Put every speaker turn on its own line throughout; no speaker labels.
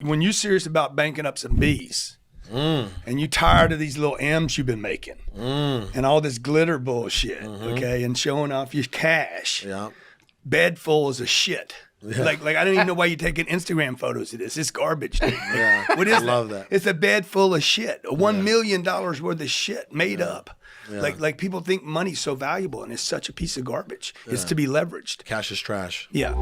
When you're serious about banking up some B's and you tired of these little M's you've been making and all this glitter bullshit, okay, and showing off your cash, bed full of shit. Yeah. Like I don't even know why you're taking Instagram photos of this. It's garbage, dude. What is
I love that.
It's a bed full of shit. $1 million worth of shit made up. Yeah. Like people think money's so valuable and it's such a piece of garbage. Yeah. It's to be leveraged.
Cash is trash.
Yeah.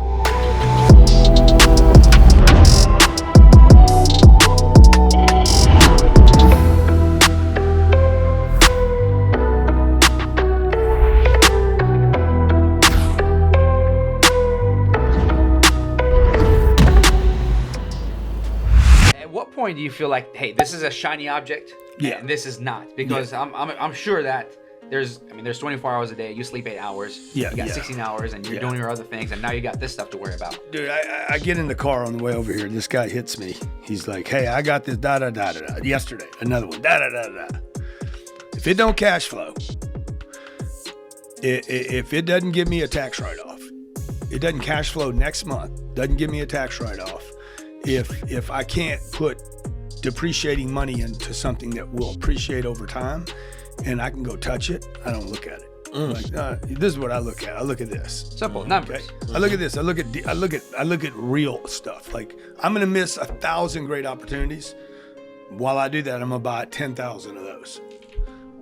At what point do you feel like, hey, this is a shiny object, and this is not? Because I'm sure that there's 24 hours a day. You sleep 8 hours. You got 16 hours, and you're doing your other things, and now you got this stuff to worry about.
Dude, I get in the car on the way over here. This guy hits me. He's like, "Hey, I got this da-da-da-da-da. Yesterday, another one, da-da-da-da. If it don't cash flow, if it doesn't give me a tax write-off, it doesn't cash flow next month, doesn't give me a tax write-off, if I can't put depreciating money into something that will appreciate over time, and I can go touch it, I don't look at it. Like, this is what I look at. I look at this.
Simple numbers.
Okay? I look at this. I look at real stuff. Like, I'm gonna miss 1,000 great opportunities. While I do that, I'm gonna buy 10,000 of those.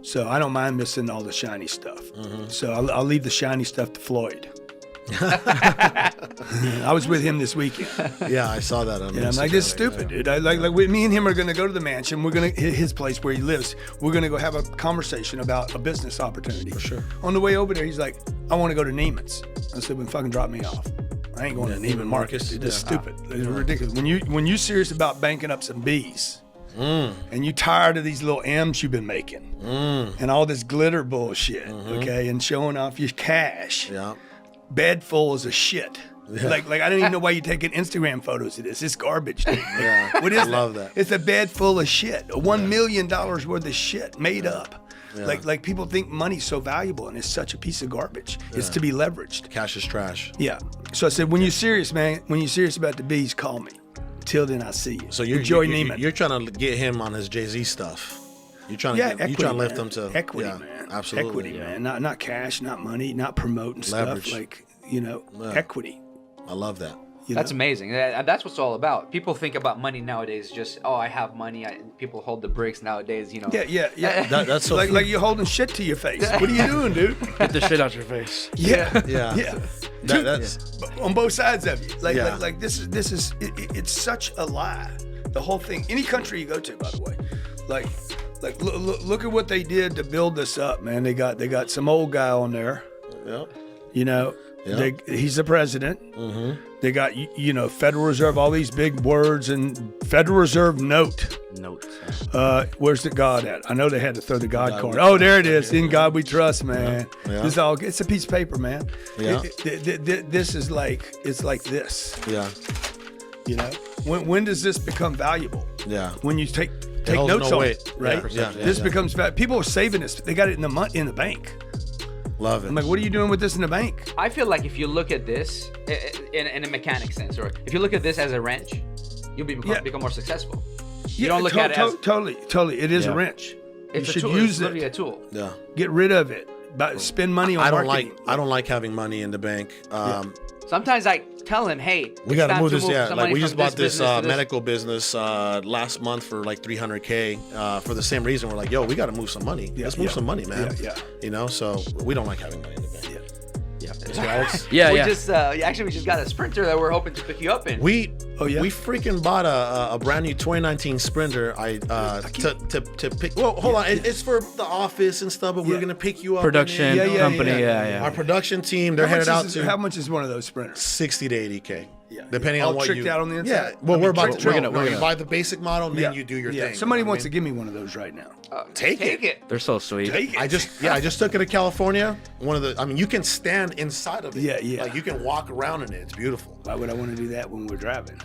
So I don't mind missing all the shiny stuff. So I'll leave the shiny stuff to Floyd. I was with him this weekend.
Yeah, I saw that on Instagram.
I'm like, this is stupid, dude. Me and him are gonna go to the mansion. We're gonna hit his place where he lives. We're gonna go have a conversation about a business opportunity.
For sure.
On the way over there, he's like, I want to go to Neiman's. I said, well, fucking drop me off. I ain't going to Neiman Marcus. Dude, this is stupid. It's ridiculous. When you're serious about banking up some B's and you tired of these little M's you've been making and all this glitter bullshit, okay, and showing off your cash. Bed full of shit. Like I don't even know why you're taking Instagram photos of this. It's garbage, dude. What is
I love that.
It's a bed full of shit. $1 million worth of shit made up. Like people think money's so valuable and it's such a piece of garbage. It's to be leveraged.
Cash is trash.
Yeah. So I said, when you're serious, man, when you're serious about the B's, call me. Till then, I'll see you.
So
Enjoy Neiman.
You're trying to get him on his Jay-Z stuff. You're trying to lift him to
equity, man.
Absolutely.
Equity, man. Not cash, not money, not promoting
Leverage.
stuff. Like, equity.
I love that.
That's amazing. That's what's all about. People think about money nowadays just, oh, I have money. People hold the bricks nowadays,
Yeah.
That's so
like you're holding shit to your face. What are you doing, dude?
Get the shit out your face.
Yeah.
That's
on both sides of you. Like this is it's such a lie. The whole thing. Any country you go to, by the way, like look at what they did to build this up, man. They got some old guy on there. He's the president. They got Federal Reserve, all these big words, and Federal Reserve note. Where's the God at? I know they had to throw the God card. Oh, there it is. In God we trust, man. It's a piece of paper, man. This is like, it's like this. When does this become valuable? When you take notes on it, right? This becomes valuable. People are saving this. They got it in the bank.
Love it.
I'm like, what are you doing with this in the bank?
I feel like if you look at this in a mechanic sense, or if you look at this as a wrench, you'll become more successful. You don't look at it as...
Totally. It is a wrench.
It's
you should
a tool.
use
it's literally a tool.
Yeah.
Get rid of it. Spend money on marketing.
I don't like having money in the bank.
Sometimes I tell him, hey,
we got to move this. Like we just bought this medical business last month for like $300K for the same reason. We're like, yo, we got to move some money. Let's move some money, man. So we don't like having money in the bank.
We just got a Sprinter that we're hoping to pick you up in.
We freaking bought a brand new 2019 Sprinter. To pick. Well, hold on. It's for the office and stuff, but we're gonna pick you up.
Production company.
Our production team. They're headed out to.
How much is one of those Sprinters?
60 to 80K. Depending on what
tricked out on the inside.
Yeah. Well, we're gonna buy the basic model, and then you do your thing.
Somebody wants to give me one of those right now.
Take it.
They're so sweet.
Take it.
I just took it to California. You can stand inside of it.
Yeah.
Like you can walk around in it. It's beautiful.
Why would I want to do that when we're driving?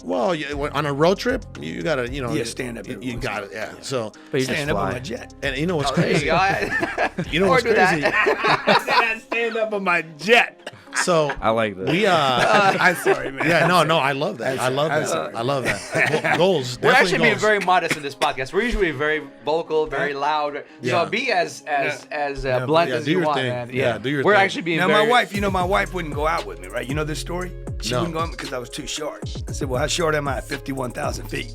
Well, on a road trip, you gotta,
stand up.
You got it, yeah. So,
but you
stand up on my jet.
And what's crazy?
There you go.
You know what's crazy?
I stand up on my jet.
So
I like that.
we
I'm sorry, man.
yeah, no, I love that. I love that. Goals.
We're actually being
goals.
very modest in this podcast. We're usually very vocal, very loud.
Yeah.
So be as blunt as
do
you
your
want,
thing.
man.
Yeah, do your
We're
thing.
actually being
Now,
very...
my wife wouldn't go out with me, right? You know this story? She
No.
wouldn't go out because I was too short. I said, well, how short am I at 51,000 feet?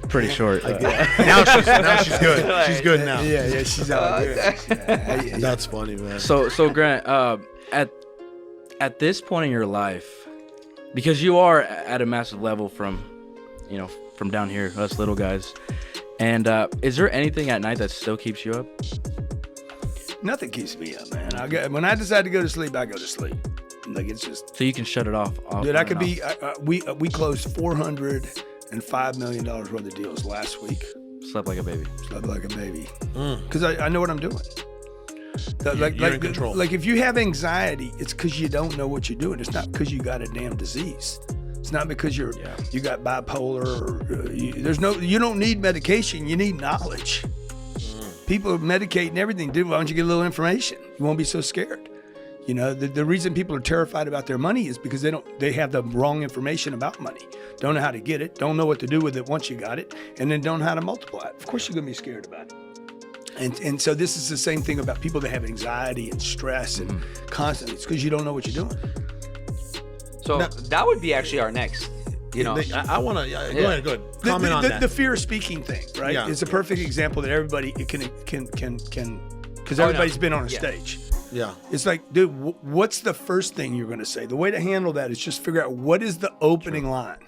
Pretty short.
Now she's good. She's good now.
Yeah, she's all good. Yeah.
That's funny, man.
So Grant, at this point in your life, because you are at a massive level from down here, us little guys, and is there anything at night that still keeps you up?
Nothing keeps me up, man. When I decide to go to sleep, I go to sleep. Like, it's just...
So you can shut it off.
Dude, I could be... we closed $405 million worth of deals last week.
Slept like a baby.
Slept like a baby. Because I know what I'm doing.
You're in control.
Like, if you have anxiety, it's because you don't know what you're doing. It's not because you got a damn disease. It's not because you got bipolar. Or, you don't need medication. You need knowledge. People are medicating everything. Dude, why don't you get a little information? You won't be so scared. You know, the reason people are terrified about their money is because they have the wrong information about money. Don't know how to get it, don't know what to do with it once you got it, and then don't know how to multiply it. Of course you're gonna be scared about it. And so this is the same thing about people that have anxiety and stress and constantly. It's because you don't know what you're doing.
So that would be actually our next.
I want to go ahead. Comment on that.
The fear of speaking thing, right?
Yeah.
It's a perfect example that everybody can because everybody's been on a stage.
Yeah.
It's like, dude, what's the first thing you're going to say? The way to handle that is just figure out what is the opening line.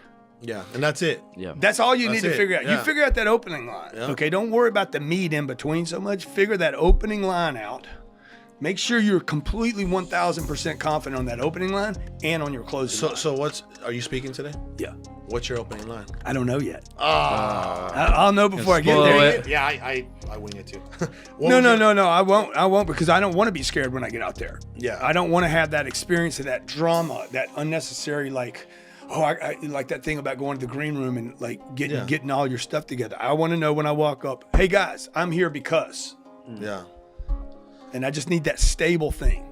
Yeah, and that's it.
Yeah.
That's all you need to figure out.
Yeah.
You figure out that opening line.
Yeah.
Okay, don't worry about the meat in between so much. Figure that opening line out. Make sure you're completely 1,000% confident on that opening line and on your closing line.
So are you speaking today?
Yeah.
What's your opening line?
I don't know yet. I'll know before I get there.
Yeah, I wing it too.
No. I won't because I don't want to be scared when I get out there.
Yeah.
I don't want to have that experience of that drama, that unnecessary I like that thing about going to the green room and like getting all your stuff together. I want to know when I walk up, hey guys, I'm here because.
Yeah.
And I just need that stable thing.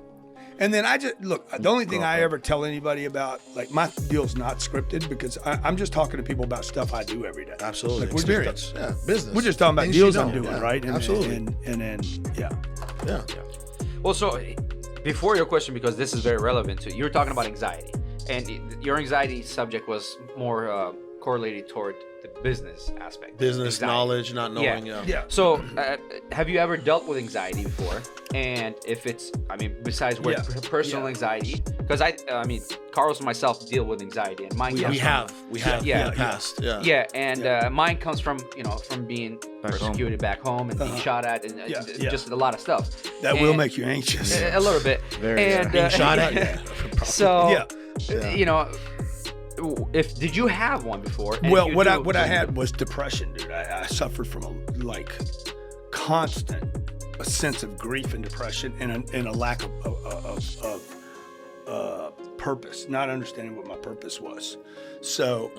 And then the only thing I ever tell anybody about, like, my deal's not scripted because I'm just talking to people about stuff I do every day.
Absolutely.
Like, experience.
Business.
We're just talking about
Things
deals
you
I'm
know.
doing, right?
Absolutely.
And then, yeah.
Well, so before your question, because this is very relevant to you, were talking about anxiety, and your anxiety subject was more correlated toward the business aspect.
Business
anxiety.
knowledge, not knowing.
Yeah.
So, have you ever dealt with anxiety before? And if it's, besides personal anxiety, because I mean, Carlos and myself deal with anxiety, and mine.
We have in the past. Yeah.
And mine comes from being persecuted back home and being shot at, and just a lot of stuff.
That will make you anxious.
A little bit.
Being shot at.
So, did you have one before? And
Well, what I had was depression, dude. I suffered from a constant sense of grief and depression and a lack of purpose, not understanding what my purpose was. So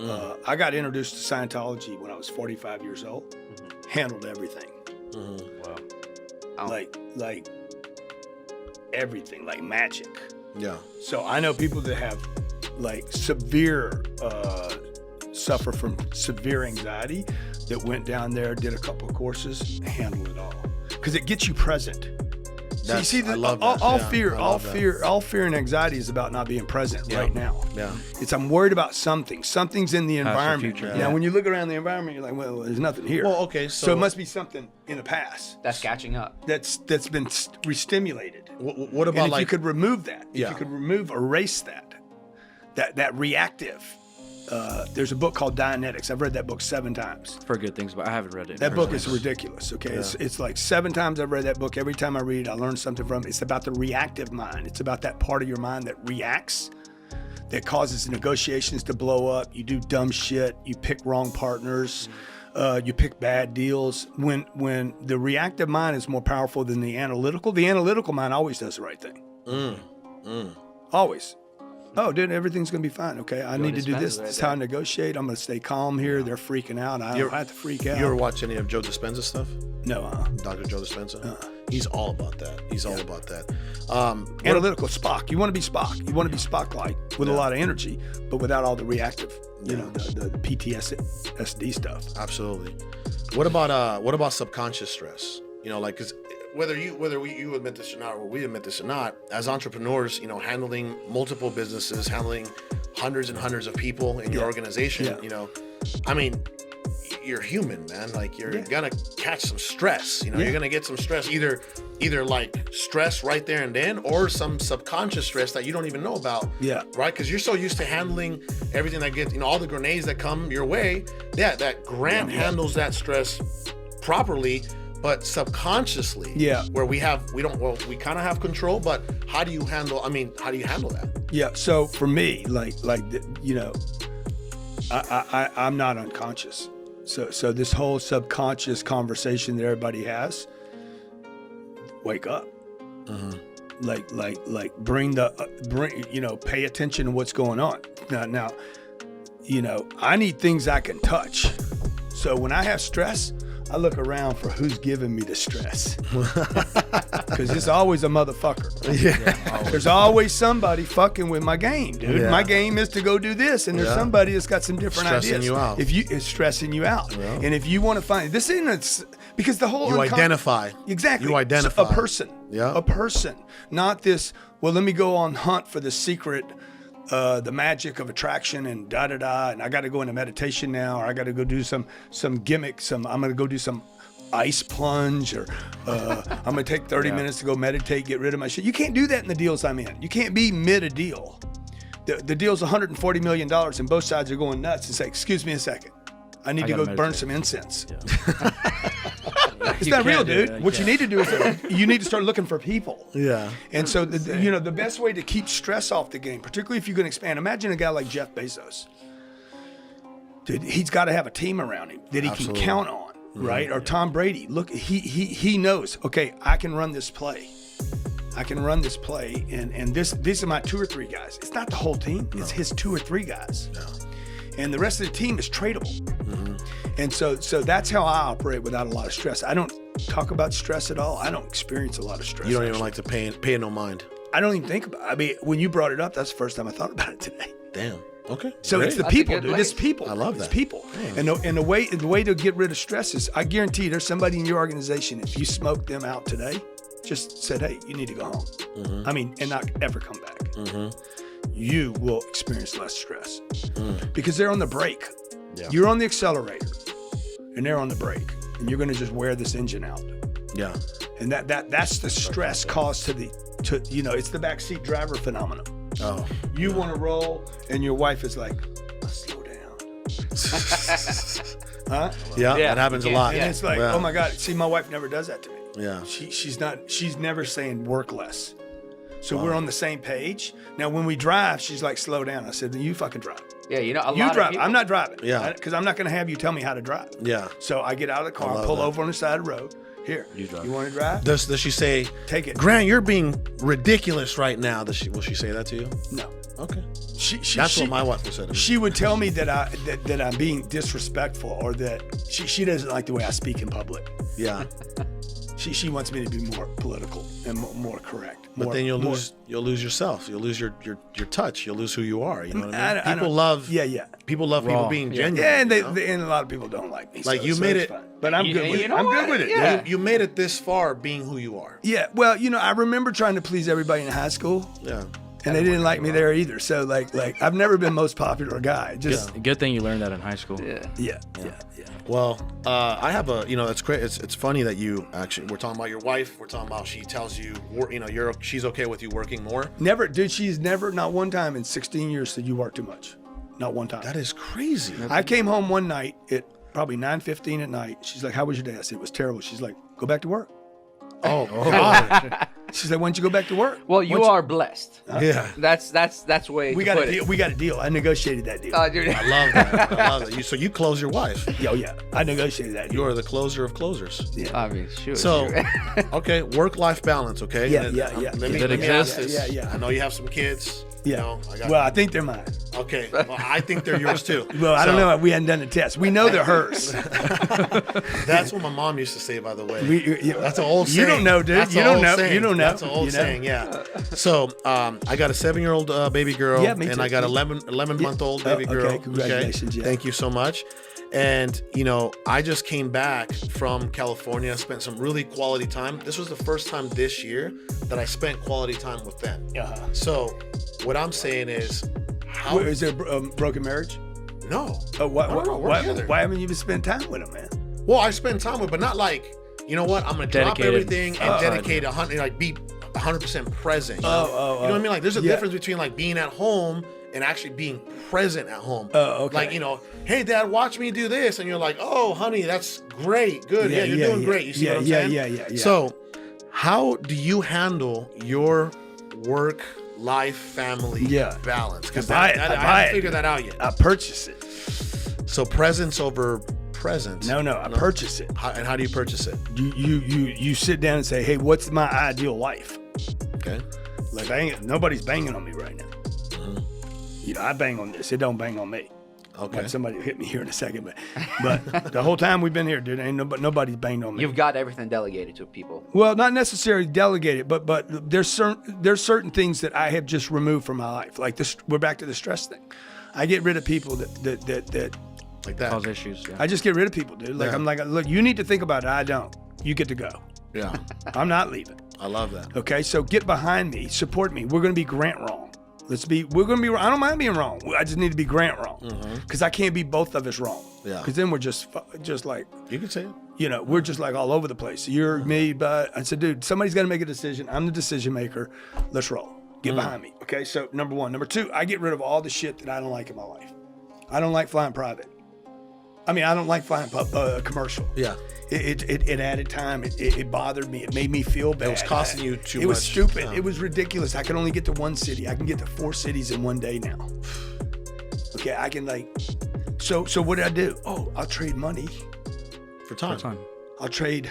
I got introduced to Scientology when I was 45 years old. Handled everything. Wow. Like everything, like magic.
Yeah.
So I know people that have suffer from severe anxiety that went down there, did a couple of courses, handled it all. Because it gets you present. So you see,
I love that.
all fear and anxiety is about not being present right now.
Yeah.
It's I'm worried about something. Something's in the environment.
future.
Now, when you look around the environment, you're like, well, there's nothing here.
Well, okay,
so it must be something in the past
that's catching up.
that's been re-stimulated.
What about
And if you could remove that, if you could erase that reactive. There's a book called Dianetics. I've read that book 7 times.
For good things, but I haven't read it.
That book is ridiculous, okay? Yeah. It's like 7 times I've read that book. Every time I read it, I learn something from it. It's about the reactive mind. It's about that part of your mind that reacts, that causes negotiations to blow up. You do dumb shit. You pick wrong partners. You pick bad deals. When the reactive mind is more powerful than the analytical mind always does the right thing. Always. Oh, dude, everything's going to be fine. Okay, I need to do this. This is how I negotiate. I'm going to stay calm here. They're freaking out. I don't have to freak out.
You ever watch any of Joe Dispenza stuff?
No.
Dr. Joe Dispenza? He's all about that. He's all about that.
Analytical Spock. You want to be Spock. You want to be Spock-like with a lot of energy, but without all the reactive, the PTSD stuff.
Absolutely. What about subconscious stress? Like, because whether you admit this or not, or we admit this or not, as entrepreneurs, handling multiple businesses, handling hundreds and hundreds of people in your organization, I mean, you're human, man. Like, you're gonna catch some stress. You're gonna get some stress, either like stress right there and then, or some subconscious stress that you don't even know about. Yeah. Right? Because you're so used to handling everything that gets, all the grenades that come your way. Yeah, that Grant handles that stress properly. But subconsciously, where we kind of have control, but how do you handle that? Yeah. So for me, I'm not unconscious. So this whole subconscious conversation that everybody has, wake up. Mm-hmm. Pay attention to what's going on. Now, I need things I can touch. So when I have stress, I look around for who's giving me the stress. Because it's always a motherfucker. There's always somebody fucking with my game, dude. Yeah. My game is to go do this, and there's somebody that's got some different ideas. It's stressing you out. Yeah. And if you want to find this isn't because the whole identify.
Exactly.
You identify
a person. Yeah. A person. Not this, well, let me go on hunt for the secret, the magic of attraction and da-da-da, and I got to go into meditation now, or I got to go do some gimmick, I'm going to go do some ice plunge, or I'm going to take 30 minutes to go meditate, get rid of my shit. You can't do that in the deals I'm in. You can't be mid a deal. The deal's $140 million, and both sides are going nuts and say, excuse me a second. I need to go burn some incense. Yeah. It's not real, dude. What you need to do is you need to start looking for people. Yeah. And so, the best way to keep stress off the game, particularly if you're going to expand, imagine a guy like Jeff Bezos. Dude, he's got to have a team around him that he can count on, right? Or Tom Brady. Look, he knows, okay, I can run this play. And these are my 2 or 3 guys. It's not the whole team. It's his 2 or 3 guys. No. And the rest of the team is tradable. Mm-hmm. And so that's how I operate without a lot of stress. I don't talk about stress at all. I don't experience a lot of stress.
You don't even like to pay no mind.
I don't even think about it. I mean, when you brought it up, that's the first time I thought about it today.
Damn. Okay.
So
great.
It's the people, dude. It's people.
I love that.
It's people. Yeah. And the way to get rid of stress is, I guarantee there's somebody in your organization, if you smoke them out today, just said, hey, you need to go home. Mm-hmm. I mean, and not ever come back. Mm-hmm. You will experience less stress because they're on the brake. Yeah. You're on the accelerator and they're on the brake, and you're going to just wear this engine out. Yeah. And that's the stress caused to it's the backseat driver phenomenon. Oh. You want to roll and your wife is like, slow down. Huh?
Yeah, that happens a lot.
And it's like, oh my God, see, my wife never does that to me. Yeah. She's never saying work less. So we're on the same page. Now, when we drive, she's like, slow down. I said, then you fucking drive.
Yeah,
you drive. I'm not driving. Yeah. Because I'm not going to have you tell me how to drive. Yeah. So I get out of the car, pull over on the side of the road. Here, you want to drive?
Does she say,
take it?
Grant, you're being ridiculous right now. Will she say that to you?
No.
Okay. That's what my wife would say to me.
She would tell me that I'm being disrespectful, or that she doesn't like the way I speak in public. Yeah. She wants me to be more political and more correct.
But then you'll lose yourself. You'll lose your touch. You'll lose who you are. You know what I mean? People love people being genuine.
Yeah, and and a lot of people don't like me.
Like, you made it,
but I'm good with it. I'm good with it.
Yeah. You made it this far being who you are.
Yeah. Well, I remember trying to please everybody in high school. Yeah. And they didn't like me there either. So like I've never been most popular guy. Just
good thing you learned that in high school.
Yeah.
Well, I have that's great. It's funny that you actually, we're talking about your wife. We're talking about, she tells you, she's okay with you working more.
Never, dude. She's never, not one time in 16 years said you work too much. Not one time.
That is crazy.
I came home one night at probably 9:15 at night. She's like, how was your day? I said, it was terrible. She's like, go back to work.
Oh, God.
She said, why don't you go back to work?
Well, you are blessed.
Yeah.
That's way
we got a deal. We got a deal. I negotiated that deal.
Oh, dude.
I love that. So you close your wife.
Oh, yeah. I negotiated that deal.
You are the closer of closers.
Yeah. I mean, sure.
So, okay, work-life balance, okay?
Yeah.
Let me ask this.
Yeah.
I know you have some kids.
Yeah.
You know,
Well, I think they're mine.
Okay. Well, I think they're yours too.
Well, I don't know. We hadn't done the test. We know they're hers.
That's what my mom used to say, by the way. That's an old saying.
You don't know, dude.
That's
You
an
don't
old
know.
saying.
You don't know.
That's an old saying, yeah. So I got a 7-year-old baby girl,
Yeah, me too.
and I got 11-month-old baby girl.
Okay, congratulations. Yeah.
Thank you so much. And, you know, I just came back from California, spent some really quality time. This was the first time this year that I spent quality time with them.
Uh-huh.
So what I'm saying is, how
Is there a broken marriage?
No.
Oh,
We're together.
why haven't you been spending time with them, man?
Well, I spend time with, but not like, you know what? I'm gonna drop
Dedicated.
everything and dedicate 100, like be 100% present. You know? You know what I mean? Like, there's a difference between like being at home and actually being present at home.
Oh, okay.
Like, you know, hey, Dad, watch me do this, and you're like, oh, honey, that's great, good, yeah, you're doing great. You see what I'm saying?
Yeah.
So, how do you handle your work, life, family balance? Because I haven't figured that out yet.
I purchase it.
So presence over presence.
No, I purchase it.
And how do you purchase it?
You sit down and say, hey, what's my ideal life?
Okay.
Like, nobody's banging on me right now. You know, I bang on this. It don't bang on me.
Okay.
Like, somebody will hit me here in a second, but the whole time we've been here, dude, ain't nobody's banged on me.
You've got everything delegated to people.
Well, not necessarily delegated, but there's certain things that I have just removed from my life. Like this, we're back to the stress thing. I get rid of people that
like that
cause issues. Yeah.
I just get rid of people, dude. Like I'm like, look, you need to think about it. I don't. You get to go.
Yeah.
I'm not leaving.
I love that.
Okay, so get behind me, support me. We're gonna be Grant wrong. We're gonna be. I don't mind being wrong. I just need to be Grant wrong, because I can't be both of us wrong.
Yeah.
Because then we're just like,
You can say it.
you know, we're just like all over the place. You're me, but I said, dude, somebody's got to make a decision. I'm the decision maker. Let's roll. Get behind me. Okay, so number one. Number two, I get rid of all the shit that I don't like in my life. I don't like flying private. I mean, I don't like flying commercial.
Yeah.
It added time. It bothered me. It made me feel bad.
It was costing you too much.
It was stupid.
time.
It was ridiculous. I could only get to one city. I can get to 4 cities in one day now. Okay, I can like. So what did I do? Oh, I'll trade money
For time.
I'll trade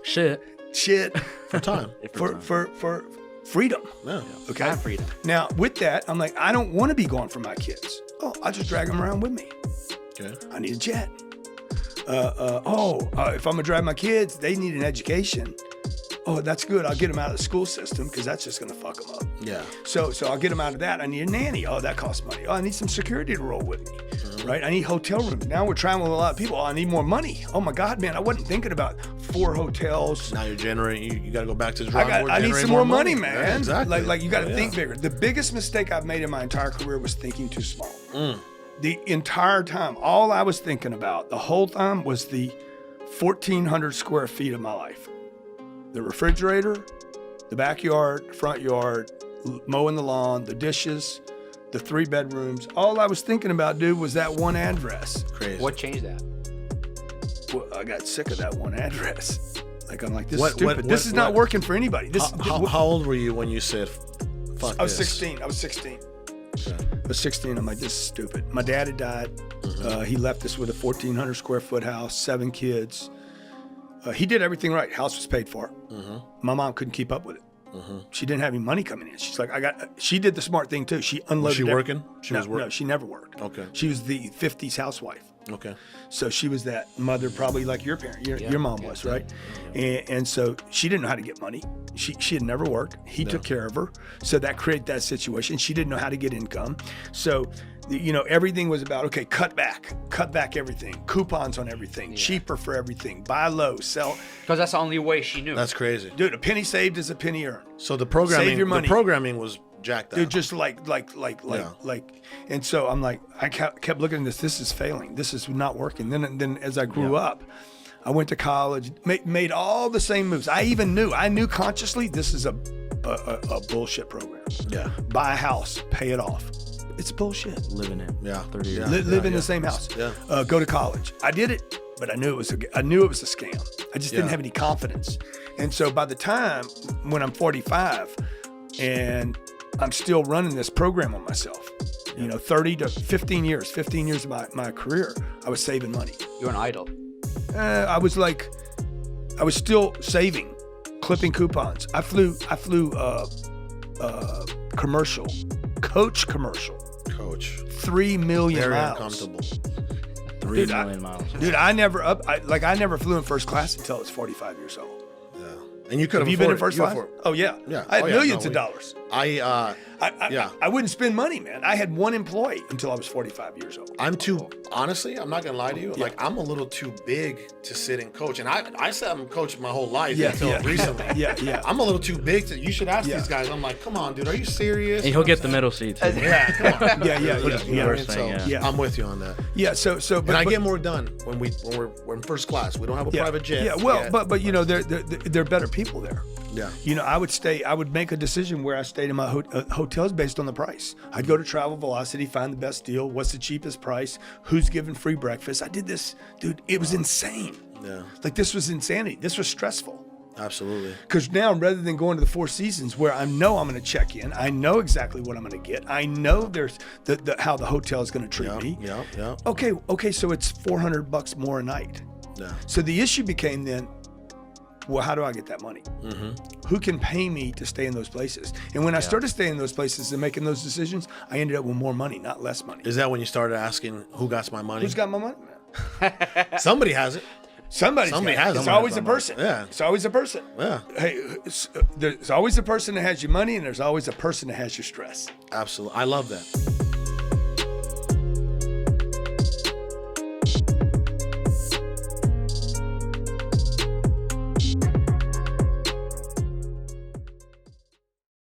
Shit.
For time.
for freedom.
Yeah.
Okay.
Time freedom.
Now with that, I'm like, I don't want to be gone from my kids. Oh, I'll just drag them around with me.
Okay.
I need a jet. If I'm gonna drive my kids, they need an education. Oh, that's good. I'll get them out of the school system because that's just gonna fuck them up.
Yeah.
So I'll get them out of that. I need a nanny. Oh, that costs money. Oh, I need some security to roll with me, right? I need hotel rooms. Now we're traveling with a lot of people. Oh, I need more money. Oh my God, man, I wasn't thinking about 4 hotels.
Now you're generating. You got to go back to the drawing board.
I need
generate
some more money, man.
Yeah, exactly.
Like you got to think bigger. The biggest mistake I've made in my entire career was thinking too small. The entire time, all I was thinking about the whole time was the 1,400 square feet of my life. The refrigerator, the backyard, front yard, mowing the lawn, the dishes, the 3 bedrooms. All I was thinking about, dude, was that one address.
Crazy.
What changed that?
Well, I got sick of that one address. Like, I'm like, this is stupid. This is not working for anybody.
How old were you when you said, fuck
I was
this?
16. I was 16.
Okay.
I was 16. I'm like, this is stupid. My dad had died. He left us with a 1,400 square foot house, 7 kids. He did everything right. House was paid for. My mom couldn't keep up with it. She didn't have any money coming in. She's like, she did the smart thing too. She unloaded.
Was she working? She was working.
No, she never worked.
Okay.
She was the 50s housewife.
Okay.
So she was that mother, probably like your parent, your mom was, right? And so she didn't know how to get money. She had never worked. He took care of her. So that created that situation. She didn't know how to get income. So, you know, everything was about, okay, cut back everything, coupons on everything, cheaper for everything, buy low, sell.
Because that's the only way she knew.
That's crazy.
Dude, a penny saved is a penny earned.
So the programming,
Save your money.
the programming was jacked up.
Dude, just like, and so I'm like, I kept looking at this. This is failing. This is not working. Then as I grew up, I went to college, made all the same moves. I knew consciously this is a bullshit program. Yeah. Buy a house, pay it off. It's bullshit.
Living it.
Yeah.
30 years.
Live in the same house.
Yeah.
Go to college. I did it, but I knew it was a scam. I just didn't have any confidence. And so by the time when I'm 45 and I'm still running this program on myself, you know, 30 to 15 years of my career, I was saving money.
You're an idol.
I was still saving, clipping coupons. I flew commercial, coach commercial.
Coach.
3 million
Very
miles.
uncomfortable.
3 million miles.
Dude, I never flew in first class until I was 45 years old.
Yeah. And you could have
Have you been in first class? Oh yeah.
Yeah.
I had
Oh, yeah.
millions
No,
of dollars.
Yeah.
I wouldn't spend money, man. I had one employee until I was 45 years old.
Honestly, I'm not gonna lie to you.
Yeah.
Like, I'm a little too big to sit and coach. And I said I'm coaching my whole life
Yeah,
until
yeah.
recently.
Yeah.
I'm a little too big to. You should ask
Yeah.
these guys. I'm like, come on, dude, are you serious?
And he'll get the middle seat. Too.
Yeah, come on.
Yeah.
Worst
So,
thing, yeah.
I'm with you on that.
Yeah. So,
And I get more done when we're in first class. We don't have a private jet.
Yeah. Well,
yet.
but you know, there are better people there.
Yeah.
You know, I would make a decision where I stayed in my hotels based on the price. I'd go to Travel Velocity, find the best deal, what's the cheapest price, who's giving free breakfast. I did this, dude, it was insane.
Yeah.
Like, this was insanity. This was stressful.
Absolutely.
Because now, rather than going to the Four Seasons where I know I'm going to check in, I know exactly what I'm going to get. I know there's how the hotel is going to treat me.
Yeah.
Okay, so it's $400 more a night.
Yeah.
So the issue became then, well, how do I get that money?
Mm-hmm.
Who can pay me to stay in those places? And when I started staying in those places and making those decisions, I ended up with more money, not less money.
Is that when you started asking who got my money?
Who's got my money, man?
Somebody has it.
Somebody has it. It's always a
somebody.
person.
Yeah.
It's always a person.
Yeah.
Hey, there's always a person that has your money, and there's always a person that has your stress.
Absolutely. I love that.